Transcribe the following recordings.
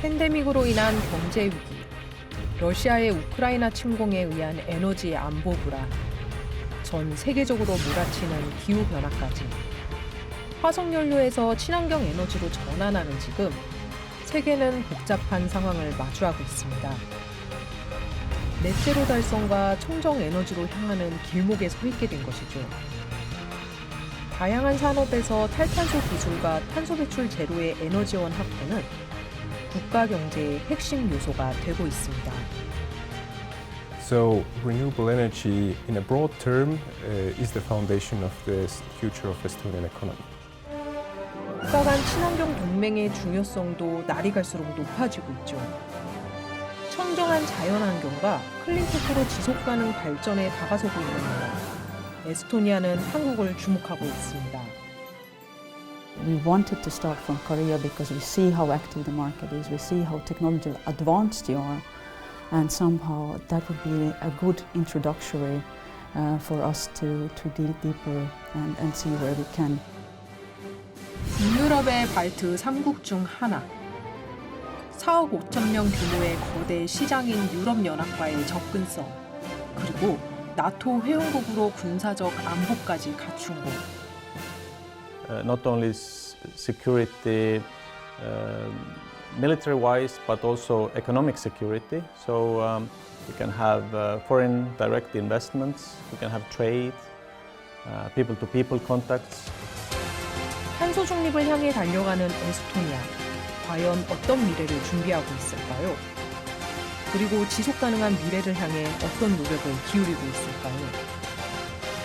팬데믹으로 인한 경제 위기, 러시아의 우크라이나 침공에 의한 에너지 안보 불안, 전 세계적으로 몰아치는 기후 변화까지 화석연료에서 친환경 에너지로 전환하는 지금 세계는 복잡한 상황을 마주하고 있습니다. 넷제로 달성과 청정 에너지로 향하는 길목에 서 있게 된 것이죠. 다양한 산업에서 탈탄소 기술과 탄소 배출 제로의 에너지원 확대는 국가 경제의 핵심 요소가 되고 있습니다. So renewable energy in a broad term is the foundation of the future of Estonian economy. 국가 간 친환경 동맹의 중요성도 날이 갈수록 높아지고 있죠. 청정한 자연환경과 클린테크로 지속가능 발전에 다가서고 있는 나라, 에스토니아는 한국을 주목하고 있습니다. We wanted to start from Korea because we see how active the market is, we see how technology advanced they are, and somehow that would be a good introductory for us to dig deeper and see where we can. 북유럽의 발트 3국 중 하나. 4억 5천 명 규모의 거대 시장인 유럽연합과의 접근성, 그리고 나토 회원국으로 군사적 안보까지 갖춘 곳. Not only security, military-wise, but also economic security. So we can have foreign direct investments, we can have trade, people-to-people contacts. 탄소 중립을 향해 달려가는 에스토니아. 과연 어떤 미래를 준비하고 있을까요? 그리고 지속 가능한 미래를 향해 어떤 노력을 기울이고 있을까요?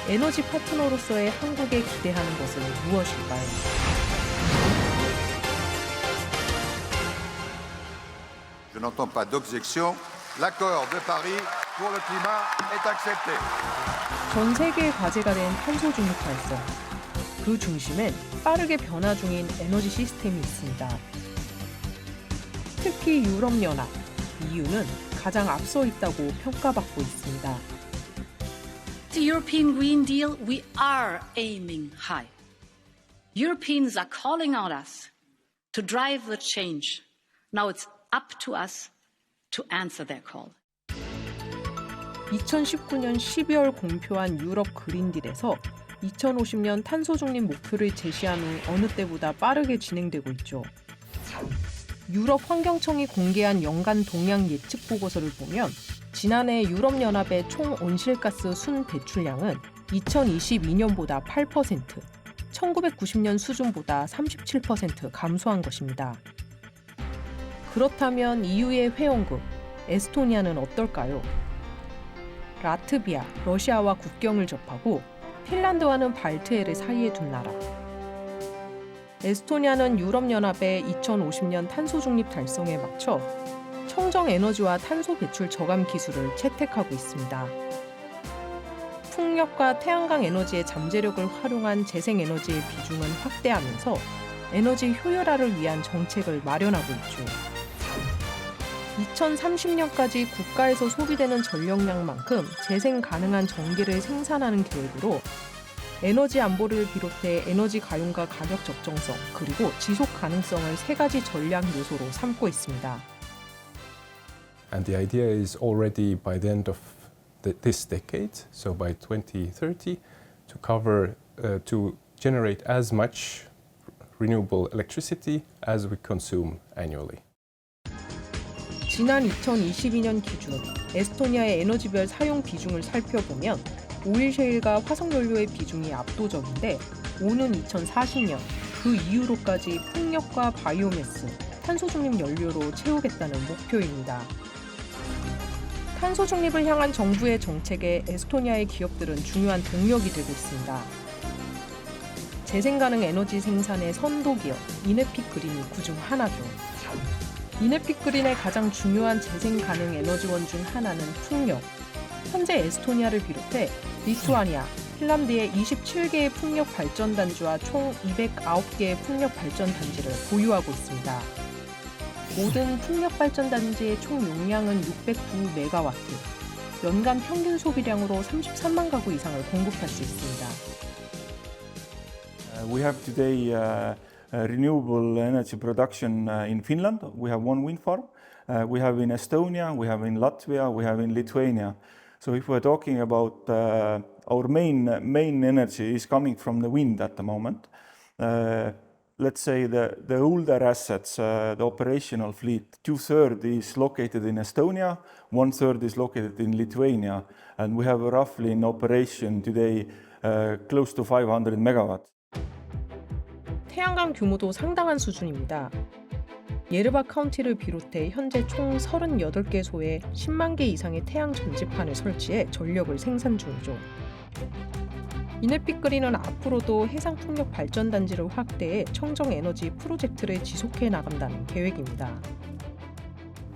에너지 파트너로서의 한국에 기대하는 것은 무엇일까요? Je n'entends pas d'objection. L'accord de Paris pour le climat est accepté. 전 세계의 과제가 된 탄소 중립 달성. 그 중심엔 빠르게 변화 중인 에너지 시스템이 있습니다. 특히 유럽연합, EU는 가장 앞서 있다고 평가받고 있습니다. The European Green Deal, we are aiming high. Europeans are calling on us to drive the change. Now it's up to us to answer their call. 2019년 12월 공표한 유럽 그린딜에서 2050년 탄소 중립 목표를 제시한 후 어느 때보다 빠르게 진행되고 있죠. 유럽 환경청이 공개한 연간 동향 예측 보고서를 보면 지난해 유럽연합의 총 온실가스 순 배출량은 2022년보다 8%, 1990년 수준보다 37% 감소한 것입니다. 그렇다면 EU의 회원국, 에스토니아는 어떨까요? 라트비아, 러시아와 국경을 접하고 핀란드와는 발트해를 사이에 둔 나라. 에스토니아는 유럽연합의 2050년 탄소 중립 달성에 맞춰 청정 에너지와 탄소 배출 저감 기술을 채택하고 있습니다. 풍력과 태양광 에너지의 잠재력을 활용한 재생에너지의 비중은 확대하면서 에너지 효율화를 위한 정책을 마련하고 있죠. 2030년까지 국가에서 소비되는 전력량만큼 재생 가능한 전기를 생산하는 계획으로 에너지 안보를 비롯해 에너지 가용과 가격 적정성, 그리고 지속 가능성을 세 가지 전략 요소로 삼고 있습니다. And the idea is already by the end of this decade, so by 2030, to cover, to generate as much renewable electricity as we consume annually. 지난 2022년 기준 에스토니아의 에너지별 사용 비중을 살펴보면 오일 셰일과 화석연료의 비중이 압도적인데 오는 2040년 그 이후로까지 풍력과 바이오매스, 탄소 중립 연료로 채우겠다는 목표입니다. 탄소 중립을 향한 정부의 정책에 에스토니아의 기업들은 중요한 동력이 되고 있습니다. 재생가능 에너지 생산의 선도 기업 이네픽 그린이 그중 하나죠. 이네픽 그린의 가장 중요한 재생 가능 에너지원 중 하나는 풍력. 현재 에스토니아를 비롯해 리투아니아, 핀란드의 27개의 풍력 발전 단지와 총 209개의 풍력 발전 단지를 보유하고 있습니다. 모든 풍력 발전 단지의 총 용량은 609메가와트, 연간 평균 소비량으로 33만 가구 이상을 공급할 수 있습니다. We have today renewable energy production in Finland. We have one wind farm. We have in Estonia, we have in Latvia, we have in Lithuania. So if we're talking about our main energy is coming from the wind at the moment. Let's say the older assets, the operational fleet, 2/3 is located in Estonia, 1/3 is located in Lithuania, and we have roughly in operation today close to 500 megawatts. 태양광 규모도 상당한 수준입니다. 예르바 카운티를 비롯해 현재 총 38개소에 10만 개 이상의 태양 전지판을 설치해 전력을 생산 중이죠. 이네픽그린은 앞으로도 해상풍력 발전단지를 확대해 청정 에너지 프로젝트를 지속해 나간다는 계획입니다.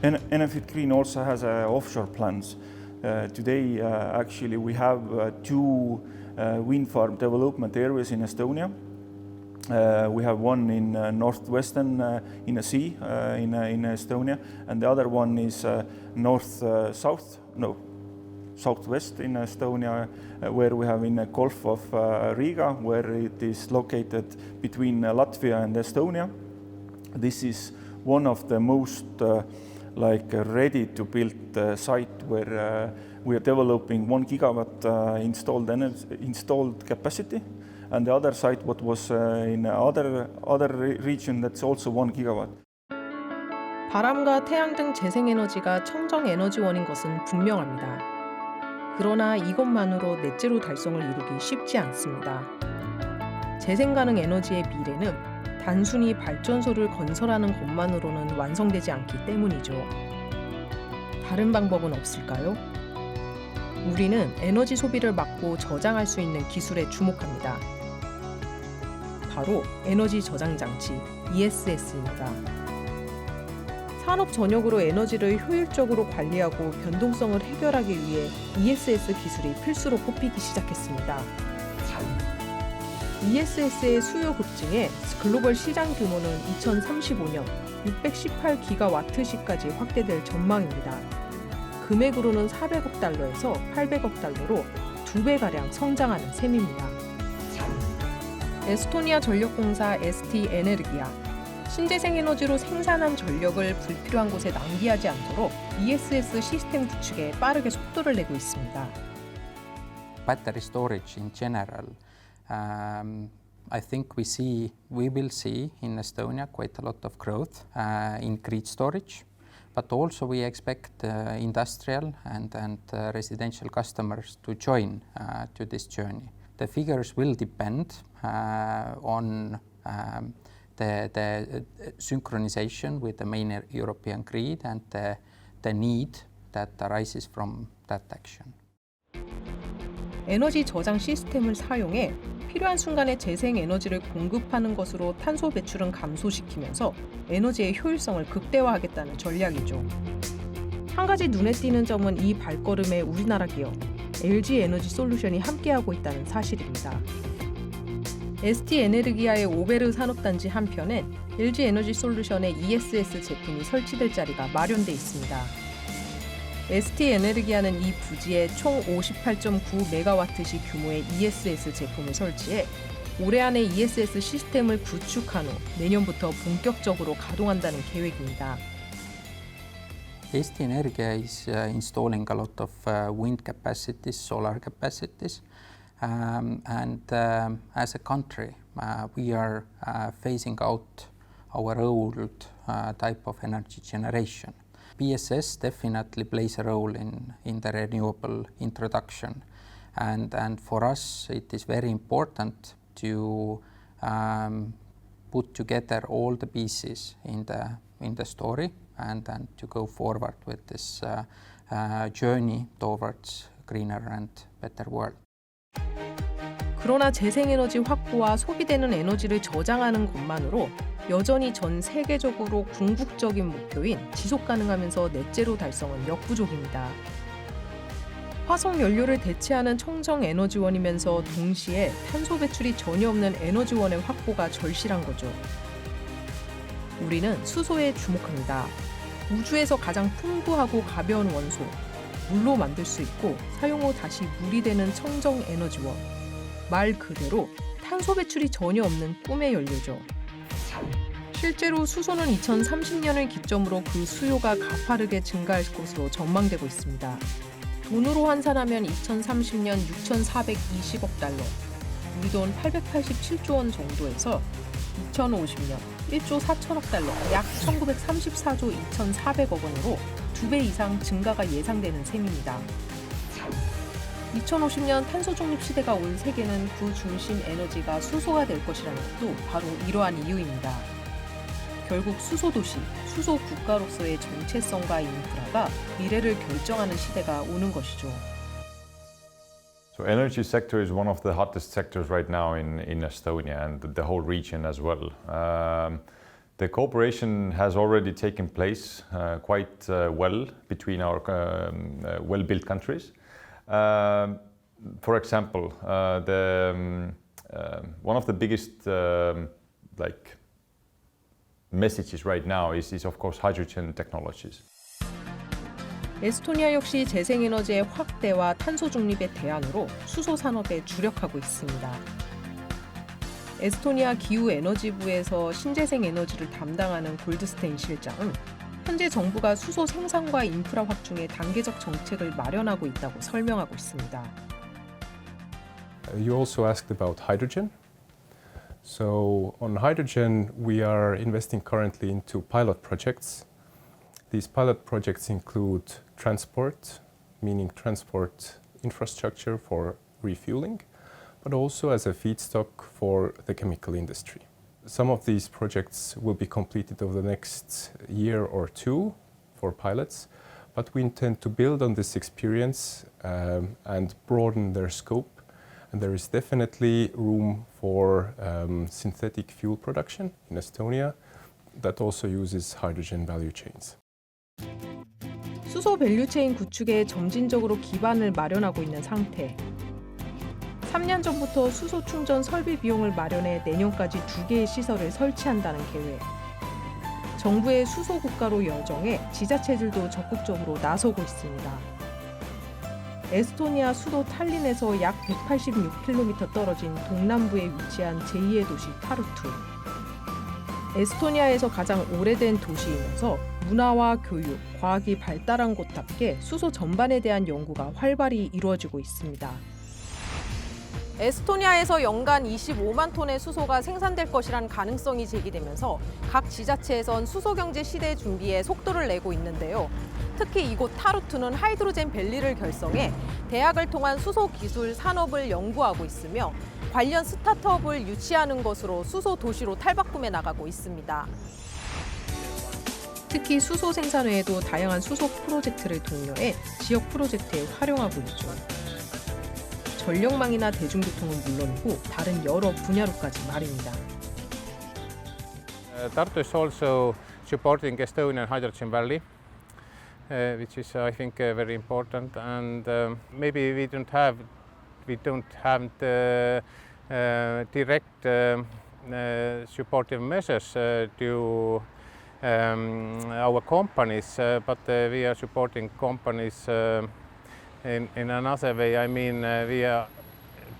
Enefit Green also has offshore plans. Today, actually, we have two wind farm development areas in Estonia. We have one in northwestern in a sea in Estonia, and the other one is southwest in Estonia, where we have in the Gulf of Riga, where it is located between Latvia and Estonia. This is one of the most ready to build site where we are developing 1 gigawatt installed capacity. And the other site, what was in other region, that's also 1 gigawatt. 바람과 태양 등 재생에너지가 청정에너지원인 것은 분명합니다. 그러나 이것만으로 넷제로 달성을 이루기 쉽지 않습니다. 재생가능 에너지의 미래는 단순히 발전소를 건설하는 것만으로는 완성되지 않기 때문이죠. 다른 방법은 없을까요? 우리는 에너지 소비를 막고 저장할 수 있는 기술에 주목합니다. 바로 에너지 저장 장치 ESS입니다. 산업 전역으로 에너지를 효율적으로 관리하고 변동성을 해결하기 위해 ESS 기술이 필수로 꼽히기 시작했습니다. ESS의 수요 급증에 글로벌 시장 규모는 2035년 618기가와트시까지 확대될 전망입니다. 금액으로는 400억 달러에서 800억 달러로 2배가량 성장하는 셈입니다. 에스토니아 전력공사 ST 에네르기아, 신재생 에너지로 생산한 전력을 불필요한 곳에 낭비하지 않도록 ESS 시스템 구축에 빠르게 속도를 내고 있습니다. Battery storage in general, I think we will see in Estonia quite a lot of growth in grid storage, but also we expect industrial and residential customers to join to this journey. The figures will depend on the synchronization with the main European grid and the need that arises from that action. 에너지 저장 시스템을 사용해 필요한 순간에 재생 에너지를 공급하는 것으로 탄소 배출은 감소시키면서 에너지의 효율성을 극대화하겠다는 전략이죠. 한 가지 눈에 띄는 점은 이 발걸음에 우리나라 기업 LG 에너지 솔루션이 함께하고 있다는 사실입니다. ST 에네르기아의 오베르 산업단지 한편엔 LG 에너지 솔루션의 ESS 제품이 설치될 자리가 마련돼 있습니다. ST 에네르기아는 이 부지에 총 58.9메가와트시 규모의 ESS 제품을 설치해 올해 안에 ESS 시스템을 구축한 후 내년부터 본격적으로 가동한다는 계획입니다. ST Energia is installing a lot of wind capacities, solar capacities, and as a country, we are phasing out our old type of energy generation. BSS definitely plays a role in the renewable introduction, and for us it is very important to put together all the pieces in the story and to go forward with this journey towards greener and better world. 그러나 재생에너지 확보와 소비되는 에너지를 저장하는 것만으로 여전히 전 세계적으로 궁극적인 목표인 지속가능하면서 넷제로 달성은 역부족입니다. 화석 연료를 대체하는 청정 에너지원이면서 동시에 탄소 배출이 전혀 없는 에너지원의 확보가 절실한 거죠. 우리는 수소에 주목합니다. 우주에서 가장 풍부하고 가벼운 원소, 물로 만들 수 있고 사용 후 다시 물이 되는 청정 에너지원. 말 그대로 탄소 배출이 전혀 없는 꿈의 연료죠. 실제로 수소는 2030년을 기점으로 그 수요가 가파르게 증가할 것으로 전망되고 있습니다. 돈으로 환산하면 2030년 6,420억 달러, 우리 돈 887조 원 정도에서 2050년 1조 4천억 달러, 약 1934조 2,400억 원으로 2배 이상 증가가 예상되는 셈입니다. 2050년 탄소 중립 시대가 온 세계는 그 중심 에너지가 수소가 될 것이라는 것도 바로 이러한 이유입니다. 결국 수소 도시, 수소 국가로서의 정체성과 인프라가 미래를 결정하는 시대가 오는 것이죠. So energy sector is one of the hottest sectors right now in Estonia and the whole region as well. The cooperation has already taken place quite well between our well-built countries. For example, one of the biggest messages right now is of course hydrogen technologies. 에스토니아 역시 재생에너지의 확대와 탄소 중립의 대안으로 수소 산업에 주력하고 있습니다. 에스토니아 기후에너지부에서 신재생 에너지를 담당하는 골드스테인 실장은 현재 정부가 수소 생산과 인프라 확충에 단계적 정책을 마련하고 있다고 설명하고 있습니다. You also asked about hydrogen. So on hydrogen, we are investing currently into pilot projects. These pilot projects include transport, meaning transport infrastructure for refueling, but also as a feedstock for the chemical industry. Some of these projects will be completed over the next year or two for pilots, but we intend to build on this experience and broaden their scope. And there is definitely room for synthetic fuel production in Estonia that also uses hydrogen value chains. 수소 밸류체인 구축에 점진적으로 기반을 마련하고 있는 상태. 3년 전부터 수소 충전 설비 비용을 마련해 내년까지 2개의 시설을 설치한다는 계획. 정부의 수소 국가로 여정해 지자체들도 적극적으로 나서고 있습니다. 에스토니아 수도 탈린에서 약 186km 떨어진 동남부에 위치한 제2의 도시 타르투. 에스토니아에서 가장 오래된 도시이면서 문화와 교육, 과학이 발달한 곳답게 수소 전반에 대한 연구가 활발히 이루어지고 있습니다. 에스토니아에서 연간 25만 톤의 수소가 생산될 것이란 가능성이 제기되면서 각 지자체에선 수소 경제 시대 준비에 속도를 내고 있는데요. 특히 이곳 타르투는 하이드로젠 밸리를 결성해 대학을 통한 수소 기술 산업을 연구하고 있으며 관련 스타트업을 유치하는 것으로 수소 도시로 탈바꿈해 나가고 있습니다. 특히 수소 생산 외에도 다양한 수소 프로젝트를 독려해 지역 프로젝트에 활용하고 있죠. 전력망이나 대중교통은 물론이고 다른 여러 분야로까지 말입니다. Tartu is also supporting Estonian Hydrogen Valley, which is, I think, very important. And maybe we don't have the direct supportive measures to our companies, but we are supporting companies in another way. I mean, we are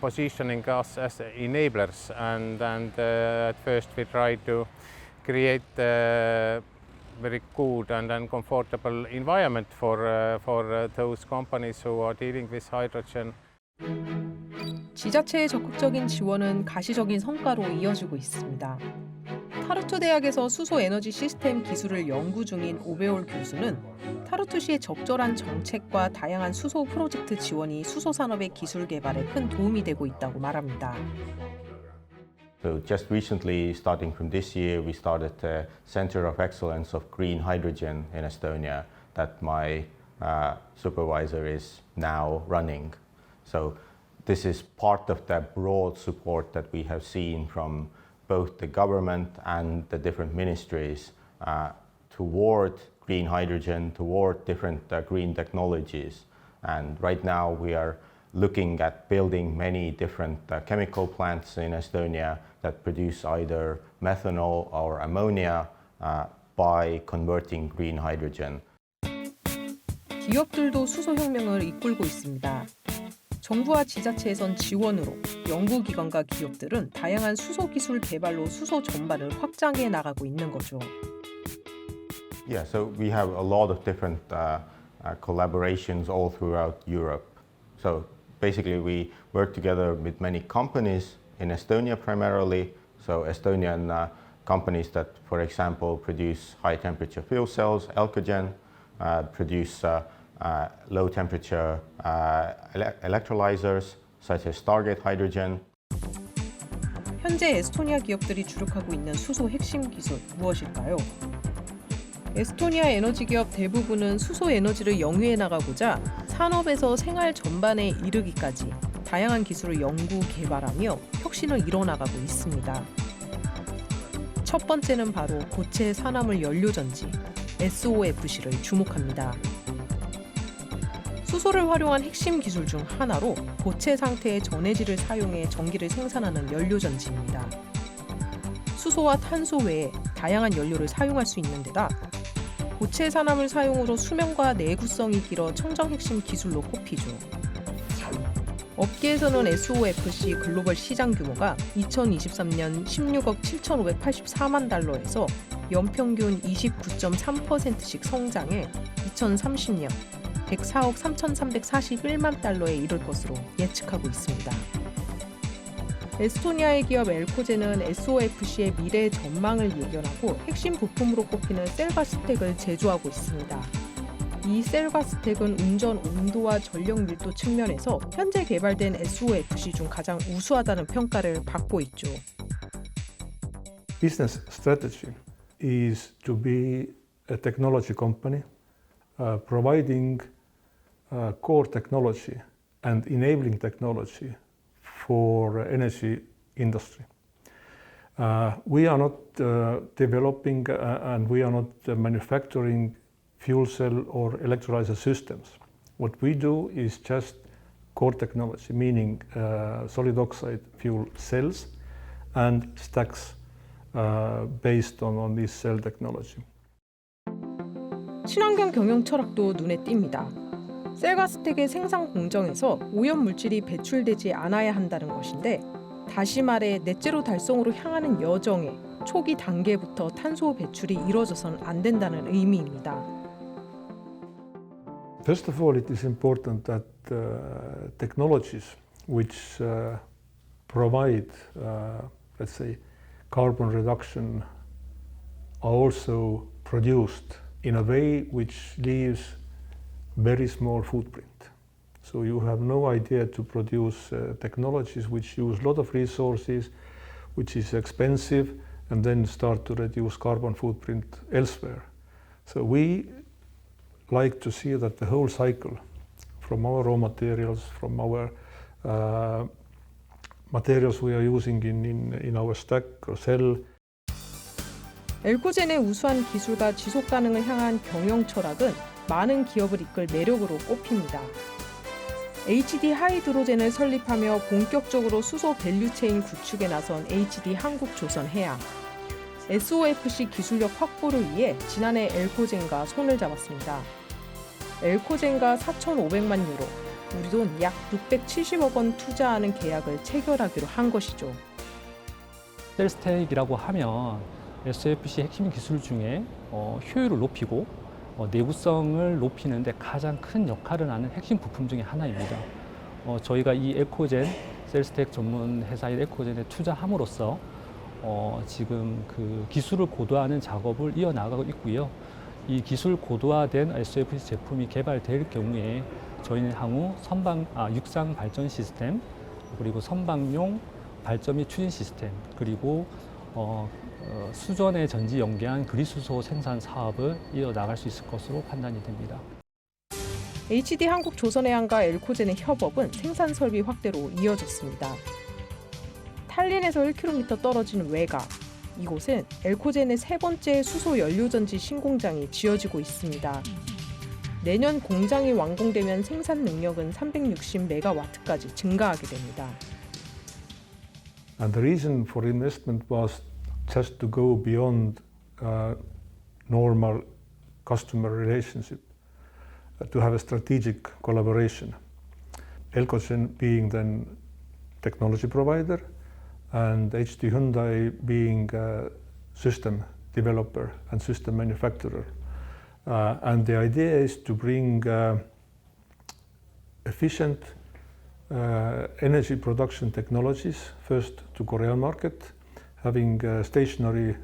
positioning us as enablers, and at first we try to create a very good and comfortable environment for those companies who are dealing with hydrogen. 지자체의 적극적인 지원은 가시적인 성과로 이어지고 있습니다. 타르투 대학에서 수소 에너지 시스템 기술을 연구 중인 오베올 교수는 타르투시의 적절한 정책과 다양한 수소 프로젝트 지원이 수소 산업의 기술 개발에 큰 도움이 되고 있다고 말합니다. So just recently, starting from this year, we started a Center of Excellence of Green Hydrogen in Estonia that my supervisor is now running. So this is part of the broad support that we have seen from both the government and the different ministries toward green hydrogen, toward different green technologies. And right now we are looking at building many different chemical plants in Estonia that produce either methanol or ammonia by converting green hydrogen. 기업들도 수소 혁명을 이끌고 있습니다. 정부와 지자체에선 지원으로 연구기관과 기업들은 다양한 수소 기술 개발로 수소 전반을 확장해 나가고 있는 거죠. Yeah, so we have a lot of different collaborations all throughout Europe. So basically we work together with many companies in Estonia primarily. So Estonian companies that, for example, produce high temperature fuel cells, Elcogen, produce low temperature electrolyzers such as Stargate Hydrogen. 현재 에스토니아 기업들이 주력하고 있는 수소 핵심 기술 무엇일까요? 에스토니아 에너지 기업 대부분은 수소 에너지를 영위해 나가고자 산업에서 생활 전반에 이르기까지 다양한 기술을 연구 개발하며 혁신을 이뤄나가고 있습니다. 첫 번째는 바로 고체 산화물 연료전지 SOFC를 주목합니다. 수소를 활용한 핵심 기술 중 하나로 고체 상태의 전해질을 사용해 전기를 생산하는 연료전지입니다. 수소와 탄소 외에 다양한 연료를 사용할 수 있는 데다 고체 산화물 사용으로 수명과 내구성이 길어 청정 핵심 기술로 꼽히죠. 업계에서는 SOFC 글로벌 시장 규모가 2023년 16억 7,584만 달러에서 연평균 29.3%씩 성장해 2030년 104억 3,341만 달러에 이를 것으로 예측하고 있습니다. 에스토니아의 기업 엘코젠은 SOFC의 미래 전망을 예견하고 핵심 부품으로 꼽히는 셀과 스택을 제조하고 있습니다. 이 셀과 스택은 운전 온도와 전력 밀도 측면에서 현재 개발된 SOFC 중 가장 우수하다는 평가를 받고 있죠. Business strategy is to be a technology company providing core technology and enabling technology for energy industry. We are not developing and we are not manufacturing fuel cell or electrolyzer systems. What we do is just core technology, meaning solid oxide fuel cells and stacks based on this cell technology. 친환경 경영 철학도 눈에 띕니다. 셀과 스택의 생산 공정에서 오염 물질이 배출되지 않아야 한다는 것인데 다시 말해 넷제로 달성으로 향하는 여정의 초기 단계부터 탄소 배출이 이루어져서는 안 된다는 의미입니다. First of all, it is important that technologies which provide, let's say, carbon reduction are also produced in a way which leaves very small footprint. So you have no idea to produce technologies which use a lot of resources, which is expensive, and then start to reduce carbon footprint elsewhere. So we like to see that the whole cycle, from our raw materials, from our materials we are using in our stack or cell. 엘코젠의 우수한 기술과 지속 가능을 향한 경영 철학은 많은 기업을 이끌 매력으로 꼽힙니다. HD 하이드로젠을 설립하며 본격적으로 수소 밸류체인 구축에 나선 HD 한국조선해양. SOFC 기술력 확보를 위해 지난해 엘코젠과 손을 잡았습니다. 엘코젠과 4,500만 유로, 우리 돈 약 670억 원 투자하는 계약을 체결하기로 한 것이죠. 셀스택이라고 하면 SOFC 핵심 기술 중에 효율을 높이고 내구성을 높이는 데 가장 큰 역할을 하는 핵심 부품 중에 하나입니다. 저희가 이 엘코젠, 셀스택 전문 회사인 엘코젠에 투자함으로써 지금 그 기술을 고도화하는 작업을 이어나가고 있고요. 이 기술 고도화된 SOFC 제품이 개발될 경우에 저희는 향후 육상 발전 시스템, 그리고 선박용 발전 및 추진 시스템, 그리고 수전의 전지 연계한 그리수소 생산 사업을 이어나갈 수 있을 것으로 판단이 됩니다. HD 한국조선해양과 엘코젠의 협업은 생산 설비 확대로 이어졌습니다. 탈린에서 1km 떨어진 외가, 이곳은 엘코젠의 세 번째 수소 연료전지 신공장이 지어지고 있습니다. 내년 공장이 완공되면 생산 능력은 360메가와트까지 증가하게 됩니다. And the reason for investment was just to go beyond normal customer relationship, to have a strategic collaboration. Elcogen being then technology provider and HD Hyundai being a system developer and system manufacturer. And the idea is to bring efficient energy production technologies first to Korean market, having stationary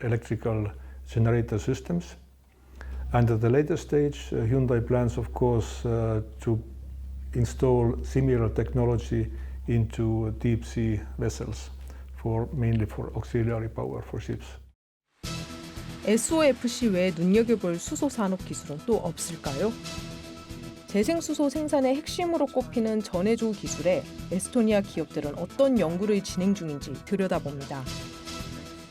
electrical generator systems. And at the later stage, Hyundai plans, of course, to install similar technology into deep sea vessels, mainly for auxiliary power for ships. SOFC 외에 눈여겨볼 수소 산업 기술은 또 없을까요? 재생수소 생산의 핵심으로 꼽히는 전해조 기술에 에스토니아 기업들은 어떤 연구를 진행 중인지 들여다봅니다.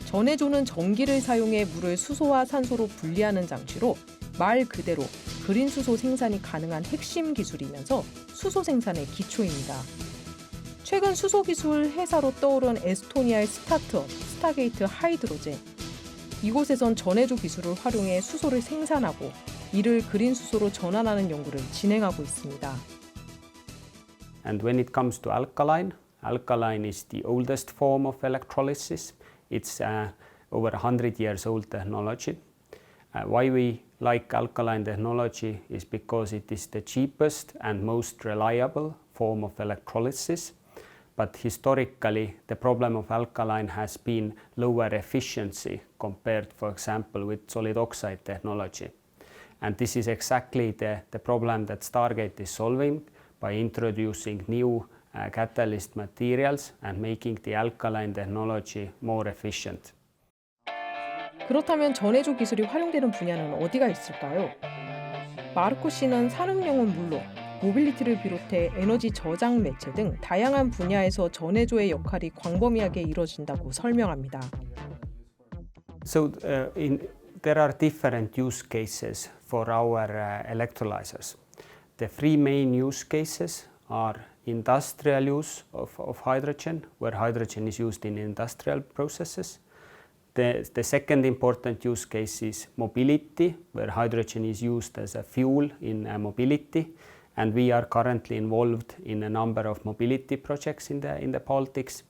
전해조는 전기를 사용해 물을 수소와 산소로 분리하는 장치로 말 그대로 그린 수소 생산이 가능한 핵심 기술이면서 수소 생산의 기초입니다. 최근 수소 기술 회사로 떠오른 에스토니아의 스타트업 스타게이트 하이드로젠. 이곳에선 전해조 기술을 활용해 수소를 생산하고 이를 그린 수소로 전환하는 연구를 진행하고 있습니다. And when it comes to alkaline is the oldest form of electrolysis. It's over 100 years old technology. Why we like alkaline technology is because it is the cheapest and most reliable form of electrolysis. But historically, the problem of alkaline has been lower efficiency compared, for example, with solid oxide technology. And this is exactly the problem that Stargate is solving by introducing new catalyst materials and making the alkaline technology more efficient. 그렇다면 전해조 기술이 활용되는 분야는 어디가 있을까요? 마르코 씨는 산업용은 물론 모빌리티를 비롯해 에너지 저장 매체 등 다양한 분야에서 전해조의 역할이 광범위하게 이루어진다고 설명합니다. So there are different use cases for our electrolyzers. The three main use cases are industrial use of hydrogen, where hydrogen is used in industrial processes. The second important use case is mobility, where hydrogen is used as a fuel in mobility. And we are currently involved in a number of mobility projects in the Baltics.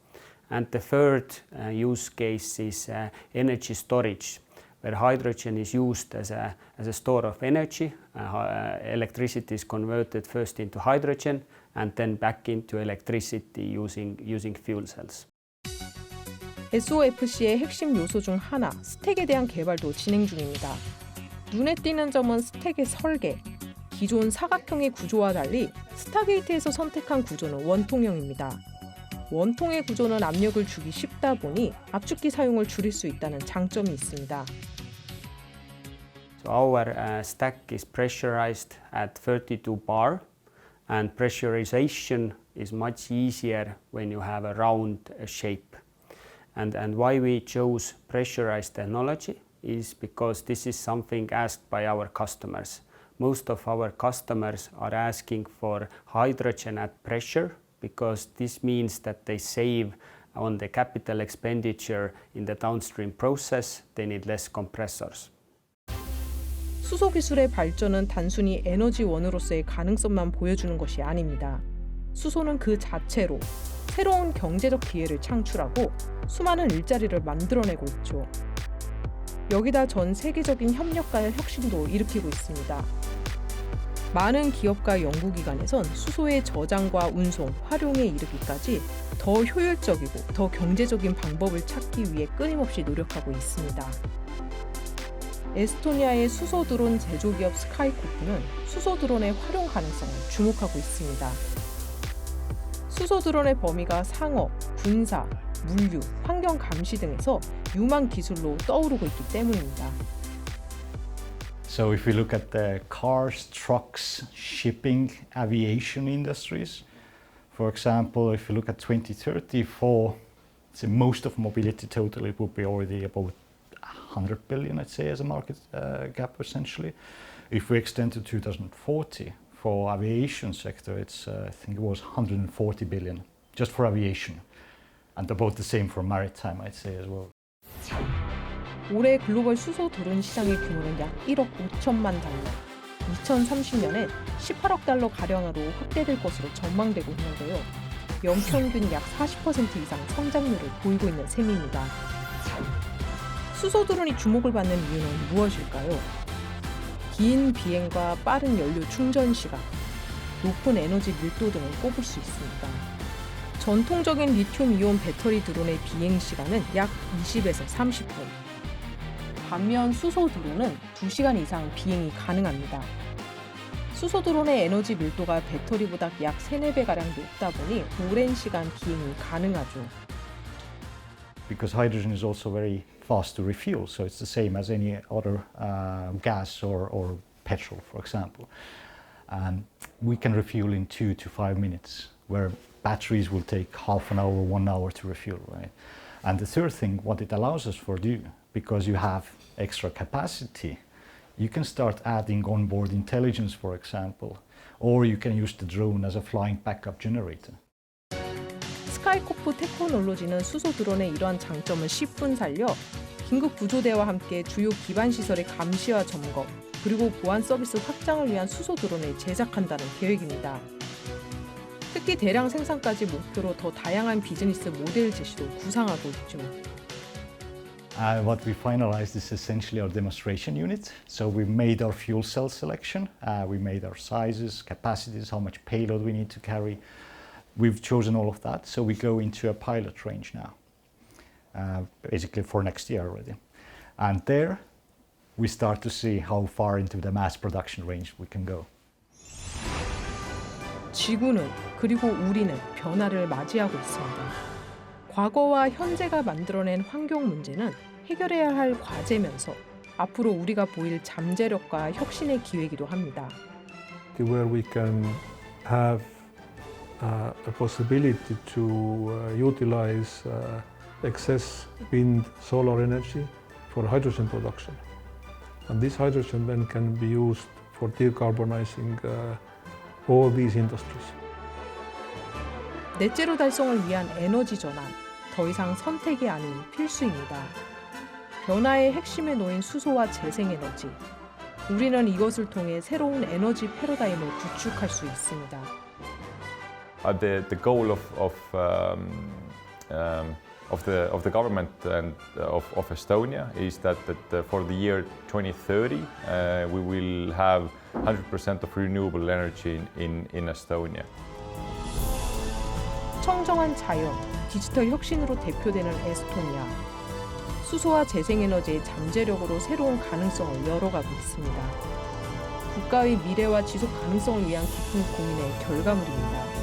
And the third use case is energy storage, where hydrogen is used as a store of energy. Electricity is converted first into hydrogen and then back into electricity using fuel cells. SOFC의 핵심 요소 중 하나, 스택에 대한 개발도 진행 중입니다. 눈에 띄는 점은 스택의 설계. 기존 사각형의 구조와 달리 스타게이트에서 선택한 구조는 원통형입니다. 원통의 구조는 압력을 주기 쉽다 보니 압축기 사용을 줄일 수 있다는 장점이 있습니다. So our stack is pressurized at 32 bar, and pressurization is much easier when you have a round shape. And why we chose pressurized technology is because this is something asked by our customers. Most of our customers are asking for hydrogen at pressure because this means that they save on the capital expenditure in the downstream process. They need less compressors. 수소 기술의 발전은 단순히 에너지원으로서의 가능성만 보여주는 것이 아닙니다. 수소는 그 자체로 새로운 경제적 기회를 창출하고 수많은 일자리를 만들어내고 있죠. 여기다 전 세계적인 협력과 혁신도 일으키고 있습니다. 많은 기업과 연구기관에선 수소의 저장과 운송, 활용에 이르기까지 더 효율적이고 더 경제적인 방법을 찾기 위해 끊임없이 노력하고 있습니다. 에스토니아의 수소 드론 제조기업 스카이코프는 수소 드론의 활용 가능성을 주목하고 있습니다. 수소 드론의 범위가 상업, 군사, 물류, 환경 감시 등에서 유망 기술로 떠오르고 있기 때문입니다. So if we look at the cars, trucks, shipping, aviation industries, for example, if you look at 2034, so most of mobility total, it would be already about 100 billion, I'd say, as a market gap essentially. If we extend to 2040, for aviation sector, it's I think it was 140 billion just for aviation, and about the same for maritime, I'd say as well. 올해 글로벌 수소 드론 시장의 규모는 약 1억 5천만 달러. 2030년엔 18억 달러 가량으로 확대될 것으로 전망되고 있는데요. 연평균 약 40% 이상 성장률을 보이고 있는 셈입니다. 수소 드론이 주목을 받는 이유는 무엇일까요? 긴 비행과 빠른 연료 충전 시간, 높은 에너지 밀도 등을 꼽을 수 있습니다. 전통적인 리튬이온 배터리 드론의 비행 시간은 약 20에서 30분. 반면 수소 드론은 2시간 이상 비행이 가능합니다. 수소 드론의 에너지 밀도가 배터리보다 약 3, 4배가량 높다 보니 오랜 시간 비행이 가능하죠. Because hydrogen is also very fast to refuel, so it's the same as any other gas or petrol, for example. We can refuel in 2 to 5 minutes, where batteries will take half an hour, 1 hour to refuel, right? And the third thing, what it allows us for do, because you have extra capacity, you can start adding onboard intelligence, for example, or you can use the drone as a flying backup generator. 스카이코프 테크놀로지는 수소 드론의 이러한 장점을 10분 살려 긴급 구조대와 함께 주요 기반 시설의 감시와 점검, 그리고 보안 서비스 확장을 위한 수소 드론을 제작한다는 계획입니다. 특히 대량 생산까지 목표로 더 다양한 비즈니스 모델 제시도 구상하고 있죠. What we finalized is essentially our demonstration unit. So we made our fuel cell selection, we made our sizes, capacities, how much payload we need to carry. We've chosen all of that, so we go into a pilot range now, basically for next year already. And there we start to see how far into the mass production range we can go. 지구는 그리고 우리는 변화를 맞이하고 있습니다. 과거와 현재가 만들어낸 환경 문제는 해결해야 할 과제면서 앞으로 우리가 보일 잠재력과 혁신의 기회이기도 합니다. Where we can have a possibility to utilize excess wind, solar energy for hydrogen production. And this hydrogen then can be used for decarbonizing all these industries. 넷제로 달성을 위한 에너지 전환, 더 이상 선택이 아닌 필수입니다. 변화의 핵심에 놓인 수소와 재생에너지. 우리는 이것을 통해 새로운 에너지 패러다임을 구축할 수 있습니다. The goal of the government and of Estonia is that for the year 2030 we will have 100% of renewable energy in Estonia. 청정한 자연, 디지털 혁신으로 대표되는 에스토니아. 수소와 재생에너지의 잠재력으로 새로운 가능성을 열어가고 있습니다. 국가의 미래와 지속 가능성을 위한 깊은 고민의 결과물입니다.